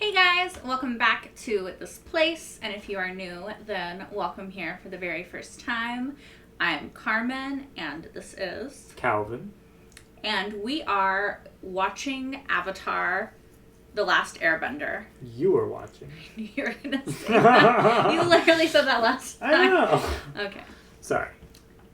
Hey guys, welcome back to this place, and if you are new, then welcome here for the very first time. I'm Carmen, and this is Calvin. And we are watching Avatar: The Last Airbender. You were watching. You're gonna say that. You literally said that last time. I know. Okay. Sorry.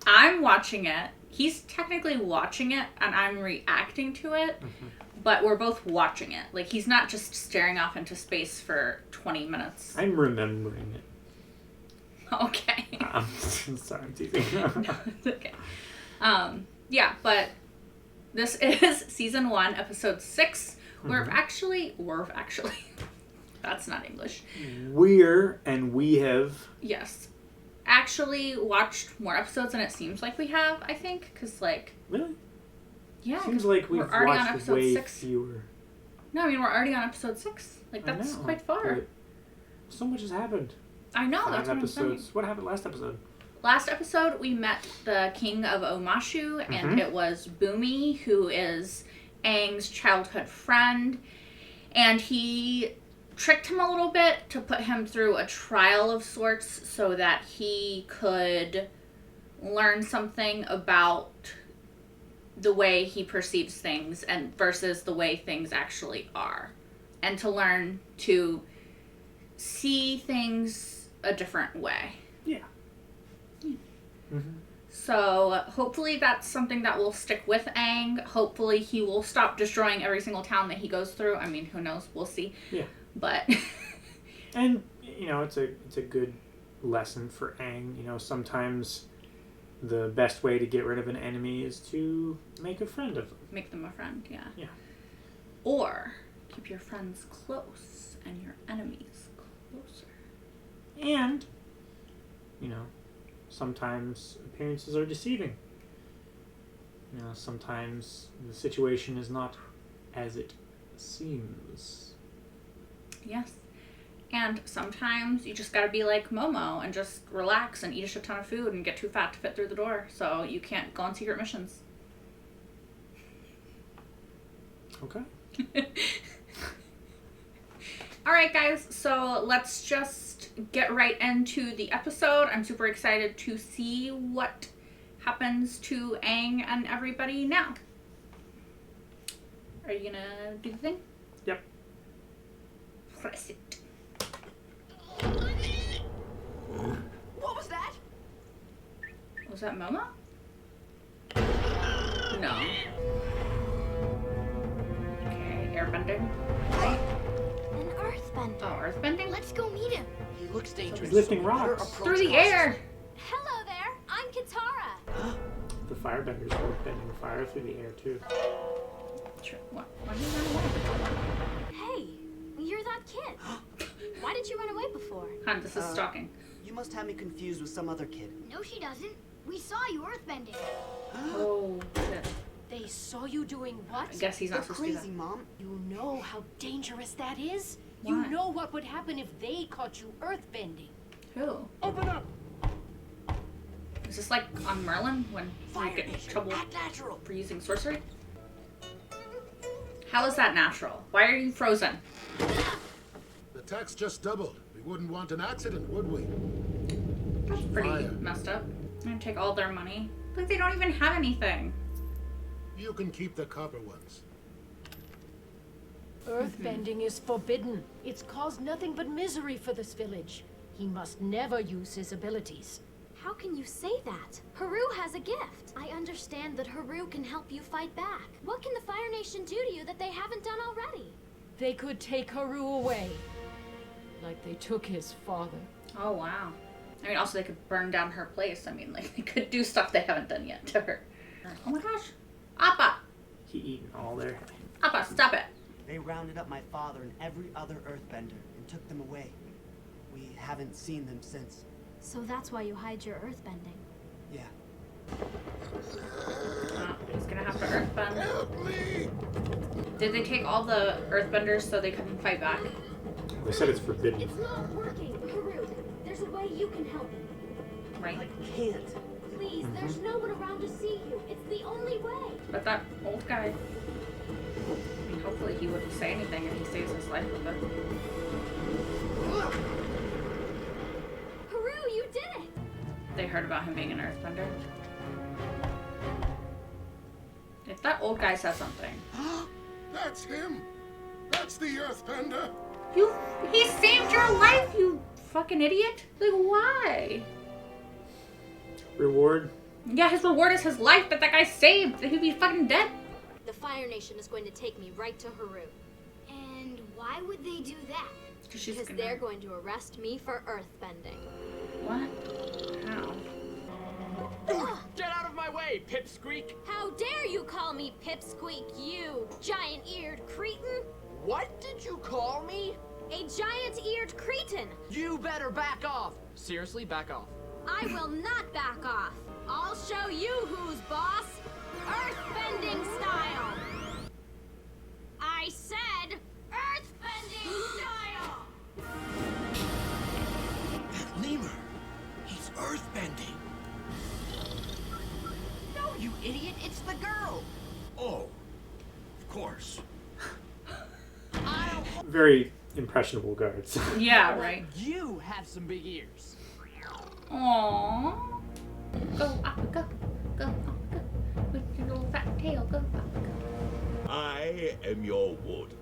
I'm watching it. He's technically watching it, and I'm reacting to it. Mm-hmm. But we're both watching it. Like, he's not just staring off into space for 20 minutes. I'm remembering it. Okay. I'm sorry, I'm teasing. No, it's okay. Yeah, but this is season 1, episode 6. Mm-hmm. We're actually, that's not English. We have. Yes. Actually watched more episodes than it seems like we have, I think. Because, like. Really? Yeah. Seems like we've watched way 6. Fewer. No, I mean, we're already on episode 6. Like, that's quite far. So much has happened. I know, 5 that's what episodes. I'm saying. What happened last episode? Last episode, we met the king of Omashu, and it was Bumi, who is Aang's childhood friend. And he tricked him a little bit to put him through a trial of sorts so that he could learn something about the way he perceives things and versus the way things actually are. And to learn to see things a different way. Yeah. Mm-hmm. So hopefully that's something that will stick with Aang. Hopefully he will stop destroying every single town that he goes through. I mean, who knows? We'll see. Yeah. But and you know, it's a good lesson for Aang. You know, sometimes the best way to get rid of an enemy is to make a friend of them. Make them a friend, yeah. Yeah. Or keep your friends close and your enemies closer. And, you know, sometimes appearances are deceiving. You know, sometimes the situation is not as it seems. Yes. And sometimes you just gotta be like Momo and just relax and eat a shit ton of food and get too fat to fit through the door, so you can't go on secret missions. Okay. Alright guys, so let's just get right into the episode. I'm super excited to see what happens to Aang and everybody now. Are you gonna do the thing? Yep. Press it. What was that? Was that Momo? No. Okay, airbending. Right? An earthbender. Oh, earthbending? Let's go meet him. He looks dangerous. He's lifting rocks. Through the air! Hello there, I'm Katara. The firebenders are bending fire through the air, too. What? Why did you run away? Hey, you're that kid. Why did you run away before? Hun, this is stalking. You must have me confused with some other kid. No, she doesn't. We saw you earthbending. Oh, shit. They saw you doing what? I guess he's not They're supposed to do crazy, that. Mom. You know how dangerous that is? Why? You know what would happen if they caught you earthbending. Who? Open up! Is this like on Merlin when you get in trouble Act natural. for using sorcery? How is that natural? Why are you frozen? The tax just doubled. We wouldn't want an accident, would we? That's pretty Fire. messed up. I'm gonna take all their money. Like they don't even have anything. You can keep the copper ones. Earthbending is forbidden. It's caused nothing but misery for this village. He must never use his abilities. How can you say that? Haru has a gift. I understand that Haru can help you fight back. What can the Fire Nation do to you that they haven't done already? They could take Haru away, like they took his father. Oh wow. I mean, also they could burn down her place. I mean, like they could do stuff they haven't done yet to her. Oh my gosh. Appa! He eating all their... Appa, stop it. They rounded up my father and every other earthbender and took them away. We haven't seen them since. So that's why you hide your earthbending. Yeah. Oh, he's gonna have to earthbend. Help me! Did they take all the earthbenders so they couldn't fight back? They said it's forbidden. It's not working, Haru. There's a way you can help. Right? I can't. Please, there's no one around to see you. It's the only way. But that old guy. I mean, Hopefully he wouldn't say anything and he saves his life with it. Haru, you did it! They heard about him being an earthbender. If that old guy says something. That's him! That's the earthbender! He saved your life, you fucking idiot! Like, why? Reward? Yeah, his reward is his life that guy saved. He'd be fucking dead. The Fire Nation is going to take me right to Haru. And why would they do that? Because they're going to arrest me for earthbending. What? How? Get out of my way, Pipsqueak! How dare you call me Pipsqueak, you giant-eared cretin? What did you call me? A giant-eared cretin! You better back off! Seriously, back off. I will not back off. I'll show you who's boss. Earthbending style. I said earthbending style. That lemur, he's earthbending. No, you idiot, it's the girl! Oh, of course. Very impressionable guards. Yeah, right. You have some big ears. Aww. Go, Appa, go. Go, Appa, go. With your little fat tail, go, Appa, go. I am your warden.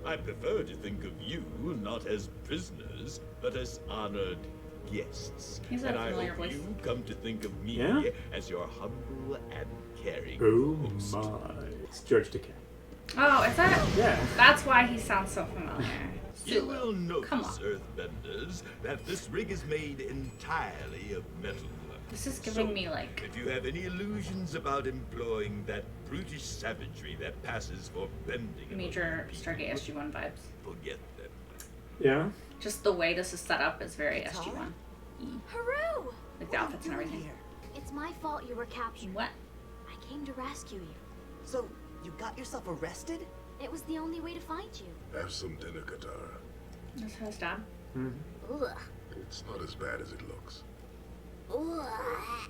I prefer to think of you not as prisoners, but as honored guests. He's a and I familiar hope voice. you come to think of me Yeah? as your humble and caring Oh host. my. It's George Takei. Oh, is that? Yeah. That's why he sounds so familiar. You will notice, Come on. earthbenders, that this rig is made entirely of metal. This is giving me like. If you have any illusions about employing that brutish savagery that passes for bending Major another Stargate people, SG-1 vibes. forget them. Yeah? Just the way this is set up is very SG-1. Haru! Like the outfits and everything. It's my fault you were captured. What? I came to rescue you. So, you got yourself arrested? It was the only way to find you. Have some dinner, Katara. That's his dad. Ugh. It's not as bad as it looks. Ugh.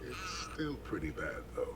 It's still pretty bad, though.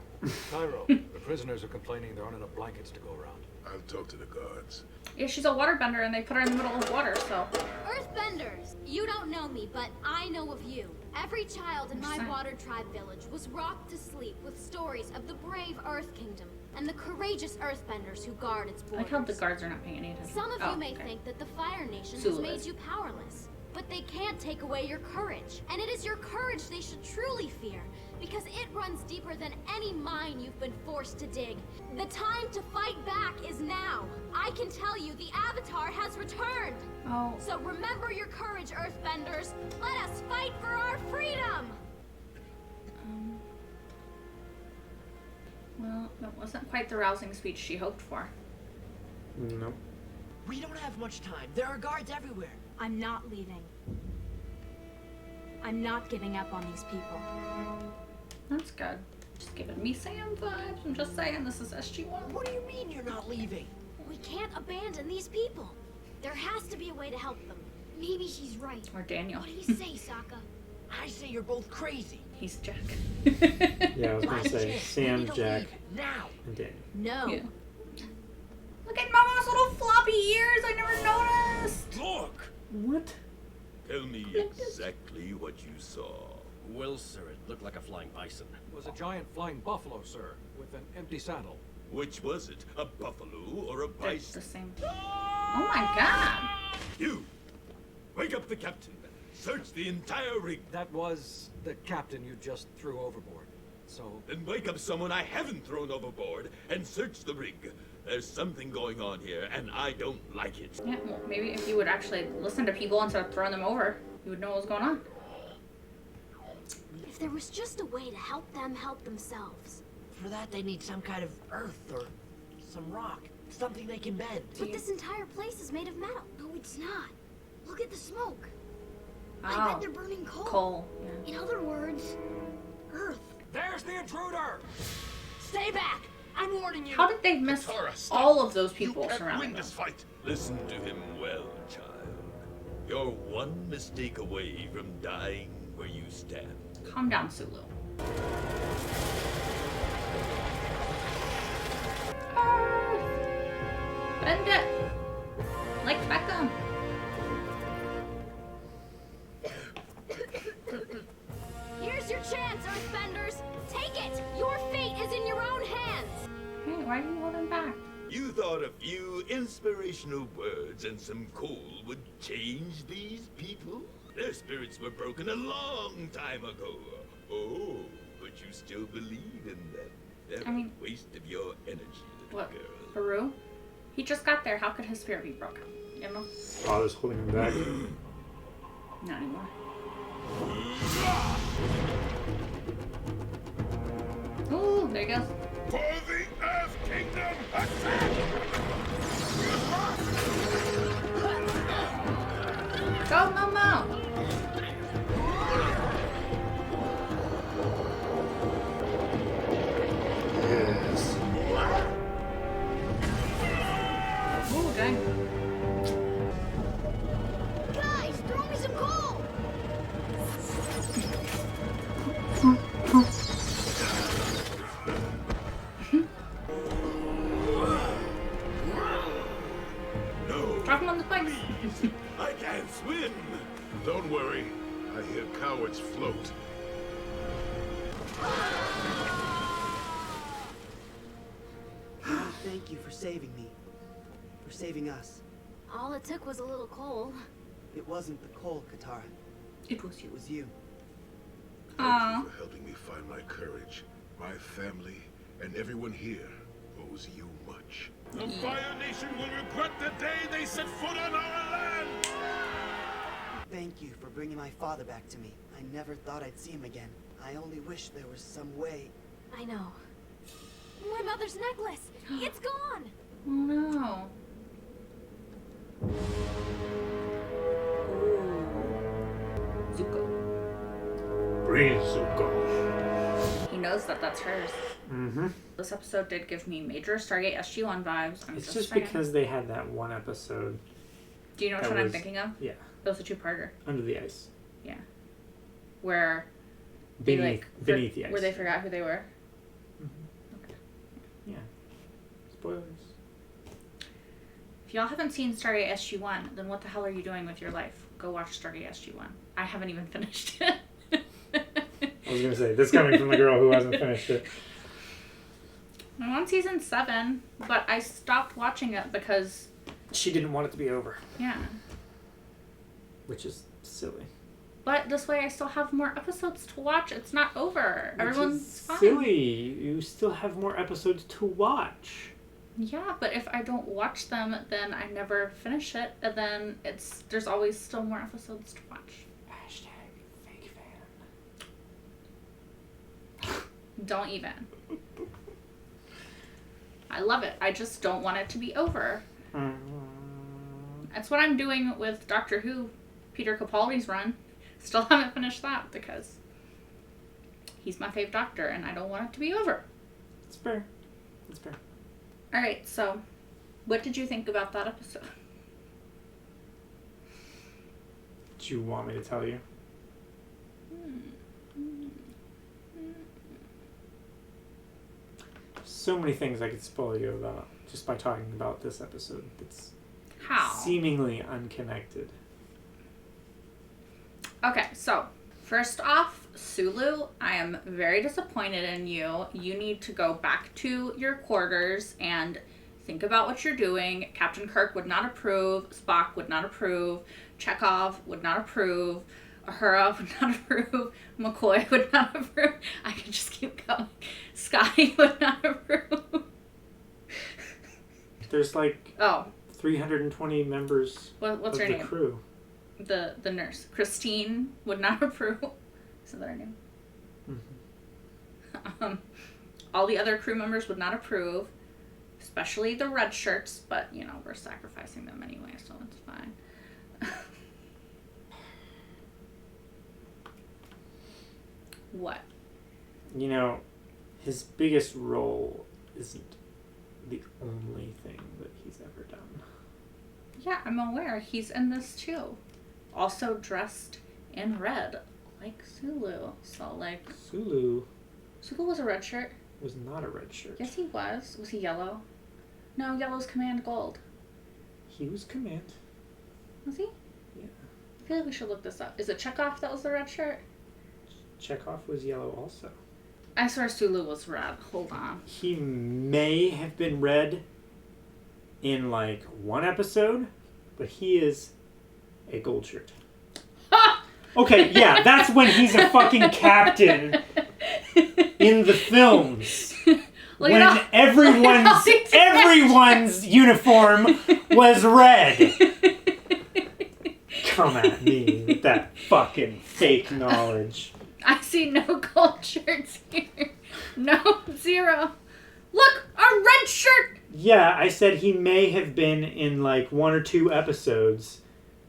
Cairo, the prisoners are complaining there aren't enough blankets to go around. I'll talk to the guards. Yeah, she's a waterbender and they put her in the middle of water, so. Earthbenders! You don't know me, but I know of you. Every child in my water tribe village was rocked to sleep with stories of the brave Earth Kingdom and the courageous Earthbenders who guard its I borders. like how the guards are not paying any attention. Some of Oh, you may okay. think that the Fire Nation Sulu has made is. you powerless. But they can't take away your courage. And it is your courage they should truly fear, because it runs deeper than any mine you've been forced to dig. The time to fight back is now. I can tell you the Avatar has returned. Oh. So remember your courage, Earthbenders. Let us fight for our freedom. Well, that wasn't quite the rousing speech she hoped for. No. We don't have much time. There are guards everywhere. I'm not leaving. I'm not giving up on these people. That's good. Just giving me Sam vibes. I'm just saying, this is SG-1. What do you mean you're not leaving? We can't abandon these people. There has to be a way to help them. Maybe she's right. Or Daniel. What do you say, Sokka? I say you're both crazy. He's Jack. Yeah, I was gonna Last say chance. We Sam, need to Jack, leave now. and Daniel. No. Yeah. Look at Momo's little floppy ears. I never noticed. Look! What? Tell me exactly what you saw. Well, sir, it looked like a flying bison. It was a giant flying buffalo, sir, with an empty saddle. Which was it? A buffalo or a They're bison? the same. Oh my god. You! Wake up the captain. Search the entire rig. That was the captain you just threw overboard. So, Then wake up someone I haven't thrown overboard and search the rig. There's something going on here, and I don't like it. Yeah, well, maybe if you would actually listen to people instead of throwing them over, you would know what was going on. If there was just a way to help them help themselves. For that, they need some kind of earth or some rock. Something they can bend. But this entire place is made of metal. No, it's not. Look at the smoke. I Oh, bet they're burning coal. coal. Yeah. In other words, earth. there's the intruder! Stay back! I'm warning you! How did they miss Katara, stop. all of those You people can't surrounding win them? this fight. Listen to him well, child. You're one mistake away from dying where you stand. Calm down, Sulu. Bend it! Like Beckham. Here's your chance, Earthbenders! Take it! Your fate is in your own hands! Hey, why are you holding back? You thought a few inspirational words and some coal would change these people? Their spirits were broken a long time ago. Oh, but you still believe in them. They're a waste of your energy, little What? girl. Haru? He just got there. How could his spirit be broken? You know? Father's holding him back. Not anymore. Ooh, there he goes. For the Earth Kingdom, attack! Go, Momo! Yes. Ooh, dang. Guys, throw me some coal! No, Drop him on the spikes. I can't swim. Don't worry. I hear cowards float. Thank you for saving me. For saving us. All it took was a little coal. It wasn't the coal, Katara. It was you. It was you. Thank you for helping me find my courage. My family and everyone here owes you much. The Fire Nation will regret the day they set foot on our land! Thank you for bringing my father back to me. I never thought I'd see him again. I only wish there was some way. I know. My mother's necklace! It's gone! Oh no. Zuko. Breathe, Zuko. He knows that that's hers. Mm-hmm. This episode did give me major Stargate SG-1 vibes. It's just because they had that one episode. Do you know which one I'm thinking of? Yeah. That was a two-parter. Under the Ice. Yeah. Where... Beneath the ice. Where they forgot who they were. Mm-hmm. Okay. Yeah. Spoilers. If y'all haven't seen Stargate SG-1, then what the hell are you doing with your life? Go watch Stargate SG-1. I haven't even finished it. I was going to say, this coming from the girl who hasn't finished it. I'm on season 7, but I stopped watching it because... She didn't want it to be over. Yeah. Which is silly. But this way I still have more episodes to watch. It's not over. Everyone's fine. Silly. You still have more episodes to watch. Yeah, but if I don't watch them, then I never finish it, and then there's always still more episodes to watch. Hashtag fake fan. Don't even. I love it. I just don't want it to be over. That's what I'm doing with Doctor Who, Peter Capaldi's run. Still haven't finished that because he's my fave doctor and I don't want it to be over. It's fair. It's fair. Alright, so what did you think about that episode? Do you want me to tell you? So many things I could spoil you about just by talking about this episode. It's How? seemingly unconnected. Okay, so first off, Sulu, I am very disappointed in you. You need to go back to your quarters and think about what you're doing. Captain Kirk would not approve. Spock would not approve. Chekhov would not approve. Uhura would not approve. McCoy would not approve. I could just keep going. Scotty would not approve. There's like 320 members What's of her the name? crew. The nurse. Christine would not approve. Isn't that her name? Mm-hmm. All the other crew members would not approve. Especially the red shirts, but, you know, we're sacrificing them anyway, so it's fine. What? You know, his biggest role isn't the only thing that he's ever done. Yeah, I'm aware. He's in this too. Also dressed in red, like Sulu. So, like... Sulu was a red shirt. was not a red shirt. Yes, he was. Was he yellow? No, yellow's command gold. He was command. Was he? Yeah. I feel like we should look this up. Is it Chekhov that was the red shirt? Chekhov was yellow also. I swear Sulu was red. Hold on. He may have been red in like one episode, but he is a gold shirt. Okay, yeah, that's when he's a fucking captain in the films. When everyone's uniform was red. Come at me with that fucking fake knowledge. I see no gold shirts here. No, 0. Look, a red shirt! Yeah, I said he may have been in like 1 or 2 episodes,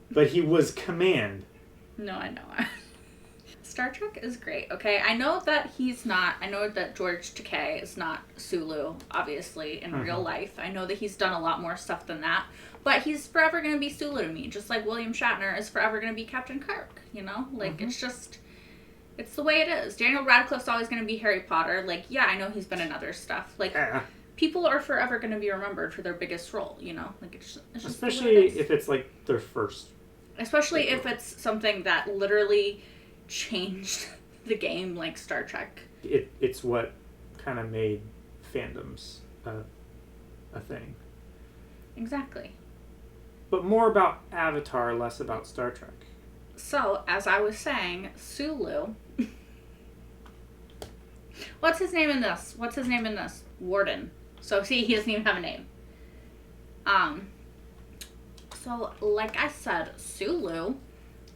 but he was command. No, I know. Star Trek is great, okay? I know that I know that George Takei is not Sulu, obviously, in real life. I know that he's done a lot more stuff than that, but he's forever going to be Sulu to me, just like William Shatner is forever going to be Captain Kirk, you know? Like, it's just, it's the way it is. Daniel Radcliffe's always going to be Harry Potter. Like, yeah, I know he's been in other stuff. Like, people are forever going to be remembered for their biggest role, you know? Like, it's just especially if it's like their first. Especially if it's something that literally changed the game, like Star Trek. It's what kind of made fandoms a thing. Exactly. But more about Avatar, less about Star Trek. So, as I was saying, Sulu... What's his name in this? Warden. So, see, he doesn't even have a name. So, like I said, Sulu,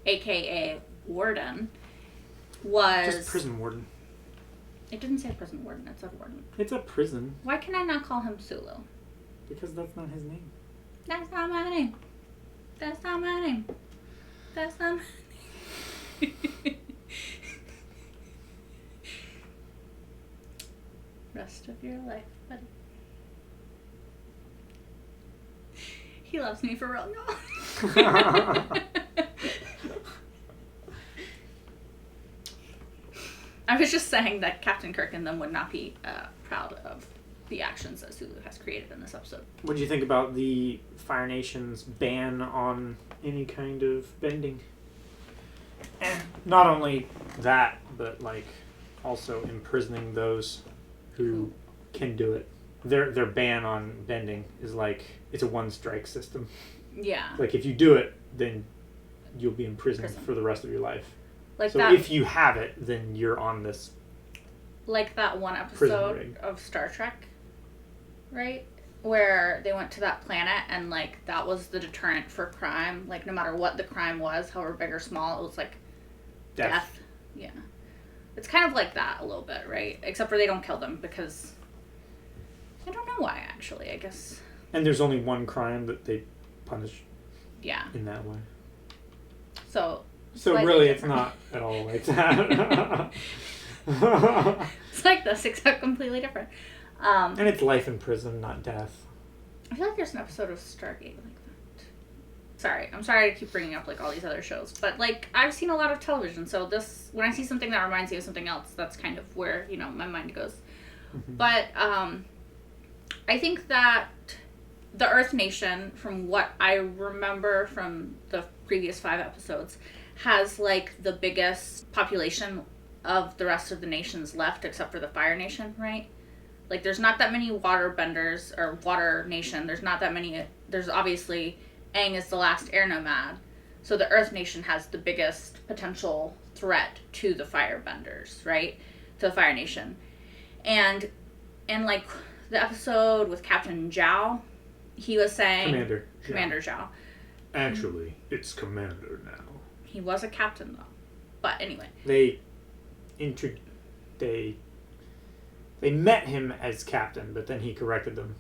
a.k.a. Warden, was... Just prison warden. It didn't say prison warden, it said warden. It's a prison. Why can I not call him Sulu? Because that's not his name. That's not my name. That's not my name. That's not my name. Rest of your life, buddy. He loves me for real, y'all. I was just saying that Captain Kirk and them would not be proud of the actions that Sulu has created in this episode. What do you think about the Fire Nation's ban on any kind of bending? And not only that, but like also imprisoning those who can do it. Their ban on bending is like, it's a one-strike system. Yeah. Like if you do it, then you'll be imprisoned for the rest of your life. Like so that, if you have it, then you're on this. Like that one episode of Star Trek, right? Where they went to that planet and like that was the deterrent for crime. Like no matter what the crime was, however big or small, it was like death. Yeah. It's kind of like that a little bit, right? Except for they don't kill them because I don't know why actually, I guess. And there's only one crime that they punish. Yeah. In that way. So really it's not at all like that. It's like this, except completely different. And it's life in prison, not death. I feel like there's an episode of Stargate like that. Sorry, I'm sorry to keep bringing up like all these other shows, but like I've seen a lot of television, so this when I see something that reminds me of something else, that's kind of where my mind goes. Mm-hmm. But I think that the Earth Nation, from what I remember from the previous 5 episodes, has like the biggest population of the rest of the nations left, except for the Fire Nation, right? Like there's not that many water benders or water nation. There's not that many. There's obviously Aang is the last air nomad, so the Earth Nation has the biggest potential threat to the firebenders, right? To the Fire Nation, and like the episode with Captain Zhao, he was saying Commander Zhao. Actually, it's Commander now. He was a captain though, but anyway. They met him as captain, but then he corrected them.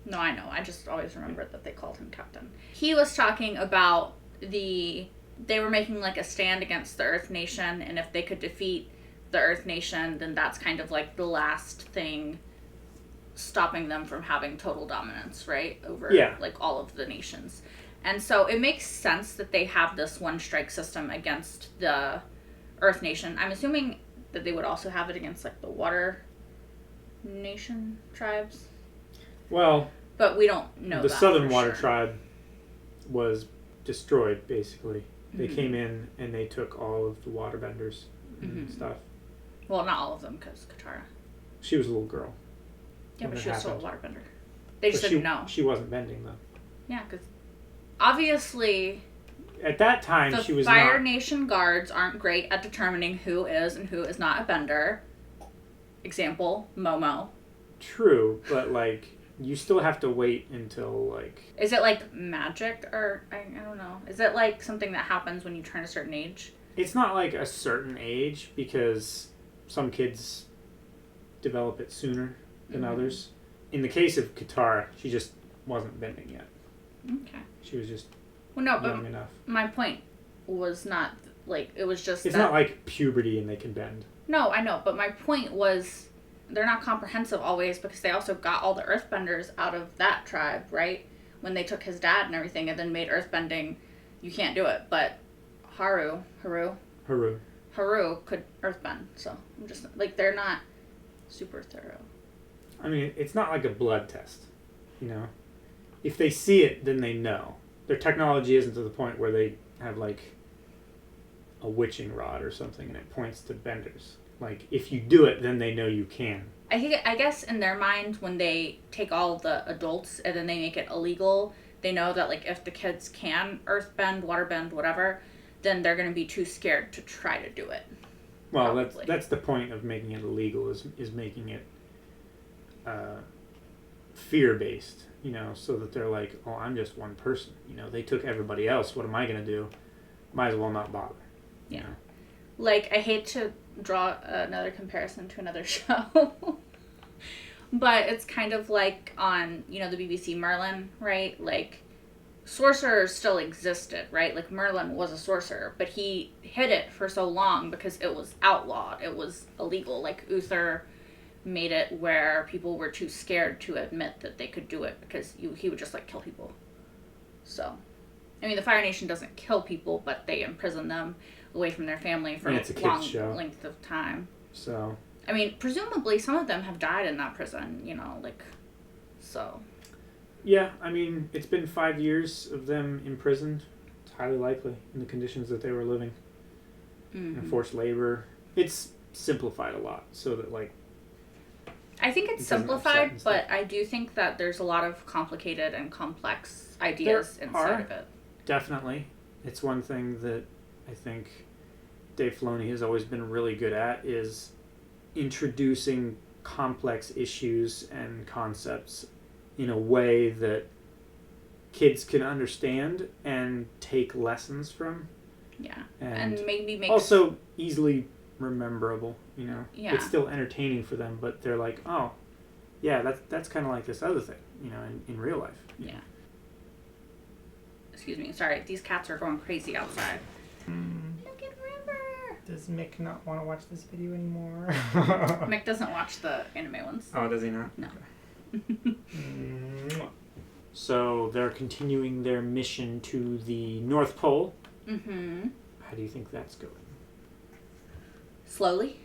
No, I know. I just always remembered that they called him captain. He was talking about they were making like a stand against the Earth Nation, and if they could defeat the Earth Nation, then that's kind of like the last thing stopping them from having total dominance, right? Over like all of the nations. And so it makes sense that they have this one strike system against the Earth Nation. I'm assuming that they would also have it against like the Water Nation tribes. Well, but we don't know the that Southern for Water sure. Tribe was destroyed, basically. They Mhm. came in and they took all of the waterbenders and Mhm. stuff. Well, not all of them, because Katara. She was a little girl. Yeah, when but it she was still a happened. waterbender. They just But didn't know. She wasn't bending, though. Yeah, because obviously At that time, the she was Fire not. Nation guards aren't great at determining who is and who is not a bender. Example, Momo. True, but, like, you still have to wait until, like... Is it like magic or I don't know. Is it like something that happens when you turn a certain age? It's not like a certain age, because some kids develop it sooner than others. In the case of Katara, she just wasn't bending yet. Okay. She was just Well, no, young but enough. my point was not like it was just. It's that, not like puberty and they can bend. No, I know, but my point was they're not comprehensive always because they also got all the earthbenders out of that tribe, right? When they took his dad and everything and then made earthbending, you can't do it. But Haru could earthbend, so I'm just like they're not super thorough. I mean, it's not like a blood test, you know? If they see it, then they know. Their technology isn't to the point where they have, like, a witching rod or something and it points to benders. Like, if you do it, then they know you can. I guess in their mind, when they take all the adults and then they make it illegal, they know that, like, if the kids can earthbend, waterbend, whatever, then they're going to be too scared to try to do it. Well, Probably. that's the point of making it illegal, is making it fear-based, you know, so that they're like, oh, I'm just one person. You know, they took everybody else. What am I going to do? Might as well not bother. Yeah. You know? Like, I hate to draw another comparison to another show, but it's kind of like on, you know, the BBC Merlin, right? Like, sorcerers still existed, right? Like, Merlin was a sorcerer, but he hid it for so long because it was outlawed. It was illegal. Like, Uther made it where people were too scared to admit that they could do it because he would just, like, kill people. So, I mean, the Fire Nation doesn't kill people, but they imprison them away from their family for And it's a a kid's long show. length of time. So, I mean, presumably some of them have died in that prison, you know, like, so. yeah, I mean, it's been 5 years of them imprisoned. It's highly likely in the conditions that they were living. And forced labor. It's simplified a lot so that, like, I think it's it doesn't upset simplified, and but stuff. I do think that there's a lot of complicated and complex ideas There inside are. of it. Definitely. It's one thing that I think Dave Filoni has always been really good at is introducing complex issues and concepts in a way that kids can understand and take lessons from. Yeah. And maybe make also easily rememberable, you know. Yeah. It's still entertaining for them, but they're like, oh, yeah, that's kind of like this other thing, you know, in real life. Yeah. Excuse me. Sorry, these cats are going crazy outside. Look at River. Does Mick not want to watch this video anymore? Mick doesn't watch the anime ones. Oh, does he not? No. Mwah. So they're continuing their mission to the North Pole. Mm-hmm. How do you think that's going? Slowly.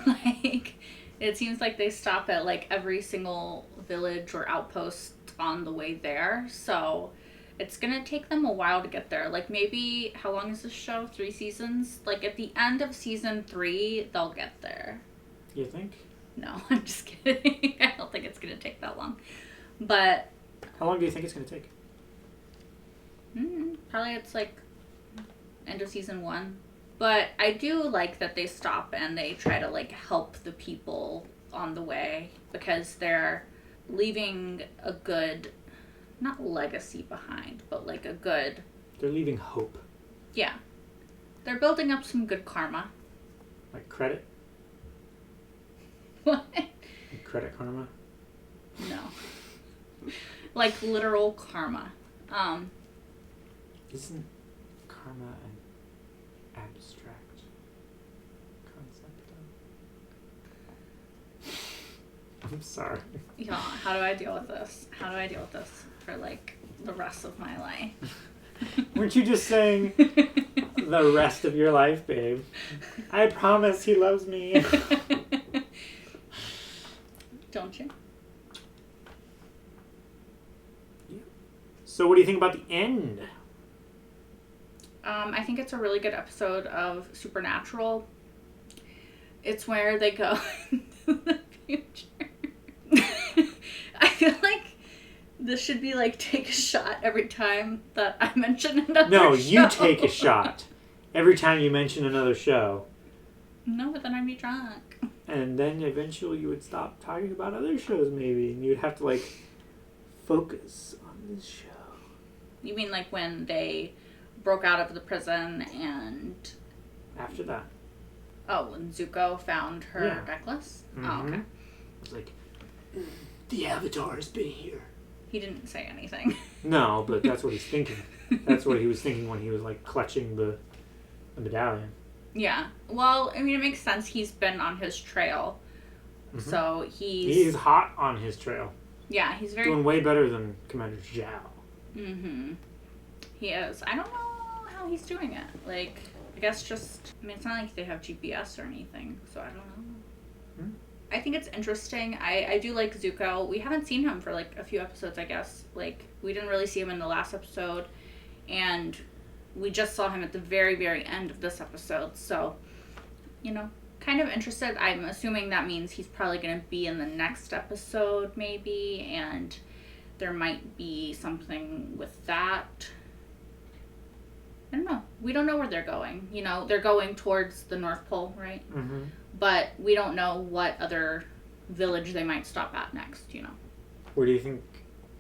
Like, it seems like they stop at, like, every single village or outpost on the way there. So it's gonna take them a while to get there. Like, maybe, how long is this show? 3 seasons? Like, at the end of season 3, they'll get there. You think? No, I'm just kidding. I don't think it's gonna take that long. But How long do you think it's going to take? probably it's like end of season 1. But I do like that they stop and they try to, like, help the people on the way because they're leaving a good, not legacy behind, but like a good, They're leaving hope. yeah. They're building up some good karma. Like credit? What? Like credit karma? No. Like literal karma. Isn't karma an abstract concept, though? I'm sorry. Yeah, how do I deal with this? How do I deal with this for, like, the rest of my life? Weren't you just saying the rest of your life, babe? I promise he loves me. Don't you? So what do you think about the end? I think it's a really good episode of Supernatural. It's where they go into the future. I feel like this should be like take a shot every time that I mention another No, show. you take a shot every time you mention another show. No, but then I'd be drunk. And then eventually you would stop talking about other shows maybe. And you'd have to like focus on this show. You mean like when they broke out of the prison and... After that. Oh, when Zuko found her Yeah. necklace? Mm-hmm. Oh, okay. It's like, the Avatar has been here. He didn't say anything. No, but that's what he's thinking. That's what he was thinking when he was like clutching the medallion. Yeah. Well, I mean, it makes sense. He's been on his trail. Mm-hmm. So He's hot on his trail. Yeah, he's very... Doing way better than Commander Zhao. Mm-hmm. He is. I don't know how he's doing it. Like, I guess just... I mean, it's not like they have GPS or anything, so I don't know. Hmm? I think it's interesting. I do like Zuko. We haven't seen him for, like, a few episodes, I guess. Like, we didn't really see him in the last episode, and we just saw him at the very, very end of this episode, so, you know, kind of interested. I'm assuming that means he's probably going to be in the next episode, maybe, and there might be something with that. I don't know. We don't know where they're going. You know, they're going towards the North Pole, right? Mm-hmm. But we don't know what other village they might stop at next, you know. Where do you think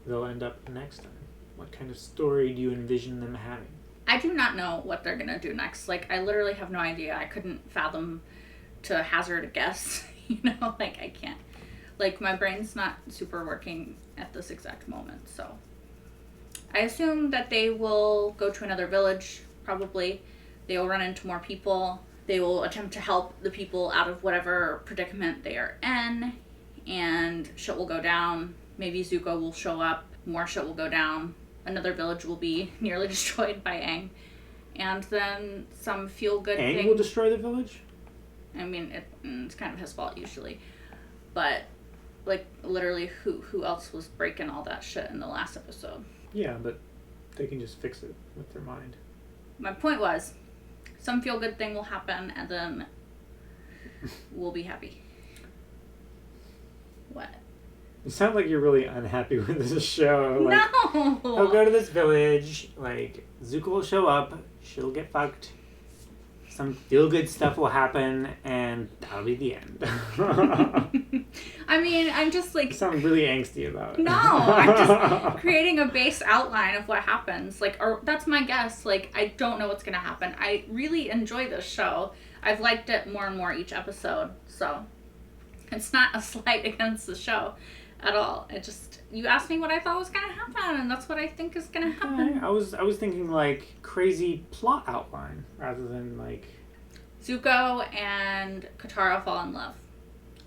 they'll end up next time? What kind of story do you envision them having? I do not know what they're going to do next. Like, I literally have no idea. I couldn't fathom to hazard a guess, you know? Like, I can't. Like, my brain's not super working at this exact moment, so. I assume that they will go to another village, probably. They will run into more people. They will attempt to help the people out of whatever predicament they are in, and shit will go down. Maybe Zuko will show up. More shit will go down. Another village will be nearly destroyed by Aang. And then some feel-good thing... Aang will destroy the village? I mean, it's kind of his fault, usually. But, like, literally, who else was breaking all that shit in the last episode? Yeah, but they can just fix it with their mind. My point was, some feel-good thing will happen, and then we'll be happy. What? You sound like you're really unhappy with this show. Like, no! I'll go to this village, like, Zuko will show up, she'll get fucked, some feel-good stuff will happen, and that'll be the end. I mean, I'm just like... You sound really angsty about it. No, I'm just creating a base outline of what happens. Like, or that's my guess. Like, I don't know what's going to happen. I really enjoy this show. I've liked it more and more each episode, so it's not a slight against the show at all. It just, you asked me what I thought was going to happen, and that's what I think is going to happen. I was thinking, like, crazy plot outline, rather than, like... Zuko and Katara fall in love.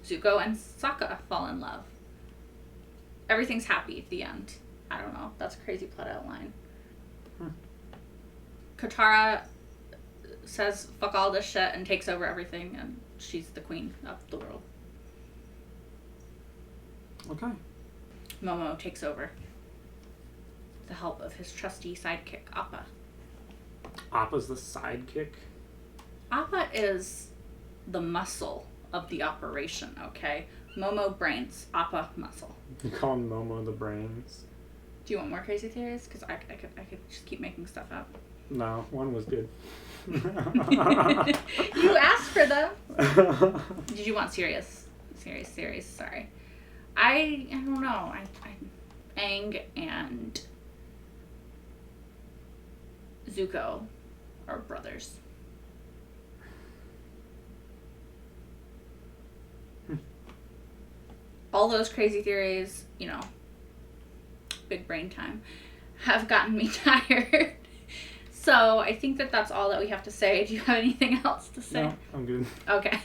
Zuko and Sokka fall in love. Everything's happy at the end. I don't know. That's a crazy plot outline. Katara says fuck all this shit and takes over everything, and she's the queen of the world. Okay. Momo takes over with the help of his trusty sidekick, Appa. Appa's the sidekick? Appa is the muscle of the operation, okay? Momo brains, Appa muscle. You call him Momo the brains? Do you want more crazy theories? Because I could just keep making stuff up. No, one was good. You asked for them. Did you want serious? Sorry. I don't know. Aang and Zuko are brothers. All those crazy theories, you know, big brain time, have gotten me tired. So I think that that's all that we have to say. Do you have anything else to say? No, I'm good. Okay.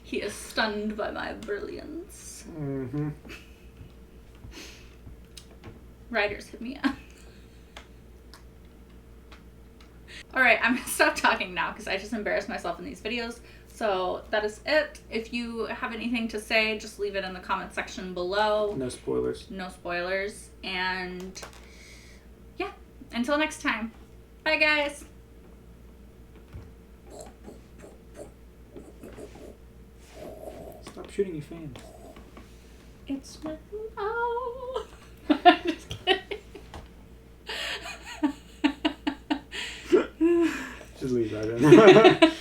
He is stunned by my brilliance. Mm-hmm. Writers, hit me up. Alright, I'm gonna stop talking now because I just embarrassed myself in these videos. So that is it. If you have anything to say, just leave it in the comment section below. No spoilers. No spoilers. And yeah, until next time. Bye, guys. Stop shooting your fans. It's with love. I'm just kidding. Just leave that in.